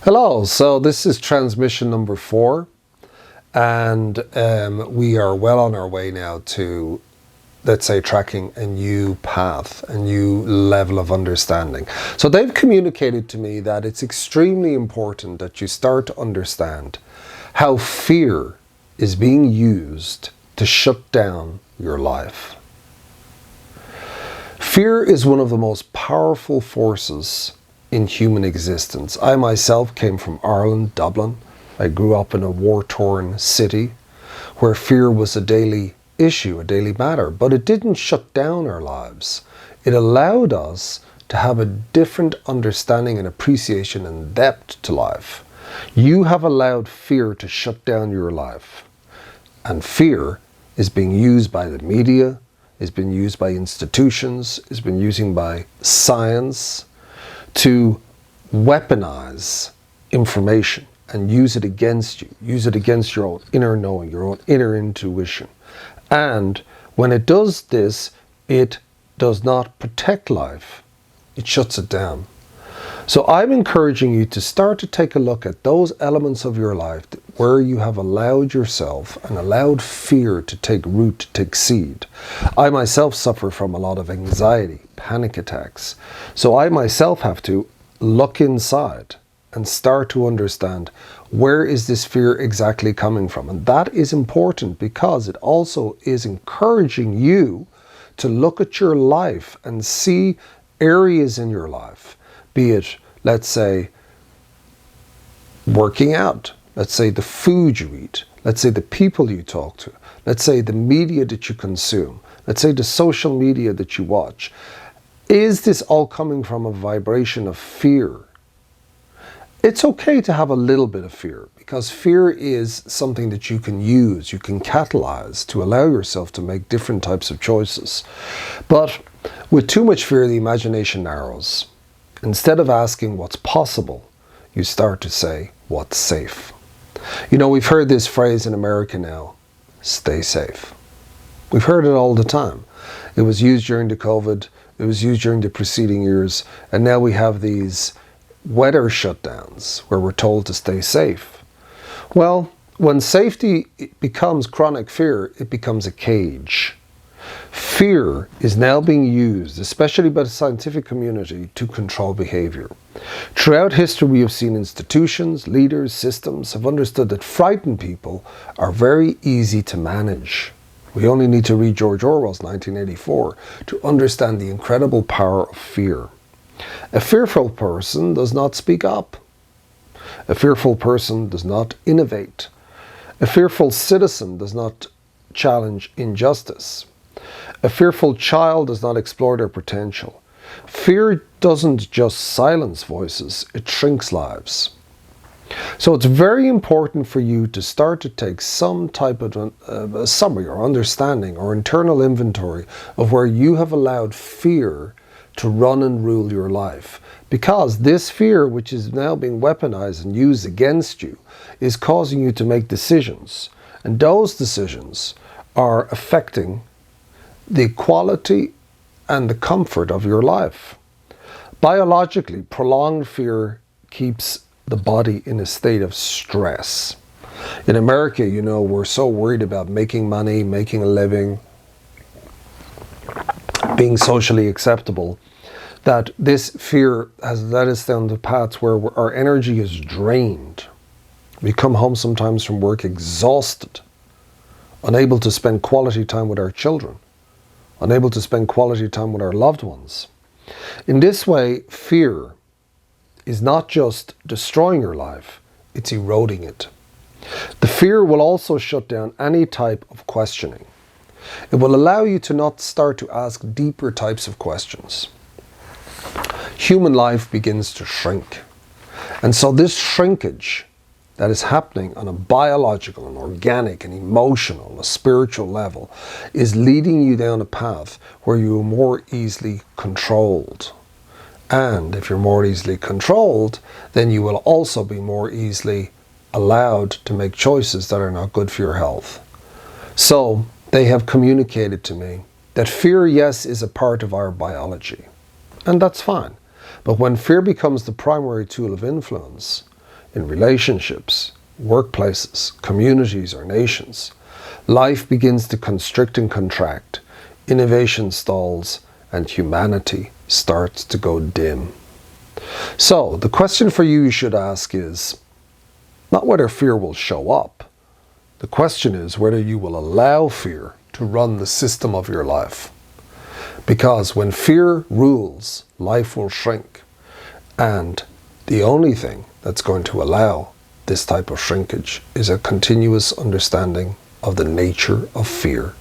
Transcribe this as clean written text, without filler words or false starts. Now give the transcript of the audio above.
Hello, so this is transmission number 4, and we are well on our way now to, let's say, tracking a new path, a new level of understanding. So they've communicated to me that it's extremely important that you start to understand how fear is being used to shut down your life. Fear is one of the most powerful forces in human existence. I myself came from Ireland, Dublin. I grew up in a war-torn city where fear was a daily issue, a daily matter, but it didn't shut down our lives. It allowed us to have a different understanding and appreciation and depth to life. You have allowed fear to shut down your life, and fear is being used by the media, is being used by institutions, is being used by science to weaponize information and use it against you, use it against your own inner knowing, your own inner intuition. And when it does this, it does not protect life, it shuts it down. So I'm encouraging you to start to take a look at those elements of your life where you have allowed yourself and allowed fear to take root, to take seed. I myself suffer from a lot of anxiety, panic attacks. So I myself have to look inside and start to understand, where is this fear exactly coming from? And that is important because it also is encouraging you to look at your life and see areas in your life, be it, let's say, working out, let's say the food you eat, let's say the people you talk to, let's say the media that you consume, let's say the social media that you watch. Is this all coming from a vibration of fear? It's okay to have a little bit of fear, because fear is something that you can use, you can catalyze to allow yourself to make different types of choices. But with too much fear, the imagination narrows. Instead of asking what's possible, you start to say what's safe. You know, we've heard this phrase in America now, stay safe. We've heard it all the time. It was used during the COVID, it was used during the preceding years, and now we have these weather shutdowns where we're told to stay safe. Well, when safety becomes chronic fear, it becomes a cage. Fear is now being used, especially by the scientific community, to control behavior. Throughout history, we have seen institutions, leaders, systems have understood that frightened people are very easy to manage. We only need to read George Orwell's 1984 to understand the incredible power of fear. A fearful person does not speak up. A fearful person does not innovate. A fearful citizen does not challenge injustice. A fearful child does not explore their potential. Fear doesn't just silence voices, it shrinks lives. So it's very important for you to start to take some type of a summary or understanding or internal inventory of where you have allowed fear to run and rule your life. Because this fear, which is now being weaponized and used against you, is causing you to make decisions. And those decisions are affecting the quality and the comfort of your life. Biologically, prolonged fear keeps the body in a state of stress. In America, you know, we're so worried about making money, making a living, being socially acceptable, that this fear has led us down the paths where our energy is drained. We come home sometimes from work exhausted, unable to spend quality time with our children, unable to spend quality time with our loved ones. In this way, fear is not just destroying your life, it's eroding it. The fear will also shut down any type of questioning. It will allow you to not start to ask deeper types of questions. Human life begins to shrink. And so this shrinkage that is happening on a biological, an organic, an emotional, a spiritual level is leading you down a path where you are more easily controlled. And if you're more easily controlled, then you will also be more easily allowed to make choices that are not good for your health. So they have communicated to me that fear, yes, is a part of our biology. And that's fine. But when fear becomes the primary tool of influence, in relationships, workplaces, communities, or nations. Life begins to constrict and contract, innovation stalls, and humanity starts to go dim. So, the question for you should ask is not whether fear will show up. The question is whether you will allow fear to run the system of your life. Because when fear rules, life will shrink. And the only thing that's going to allow this type of shrinkage is a continuous understanding of the nature of fear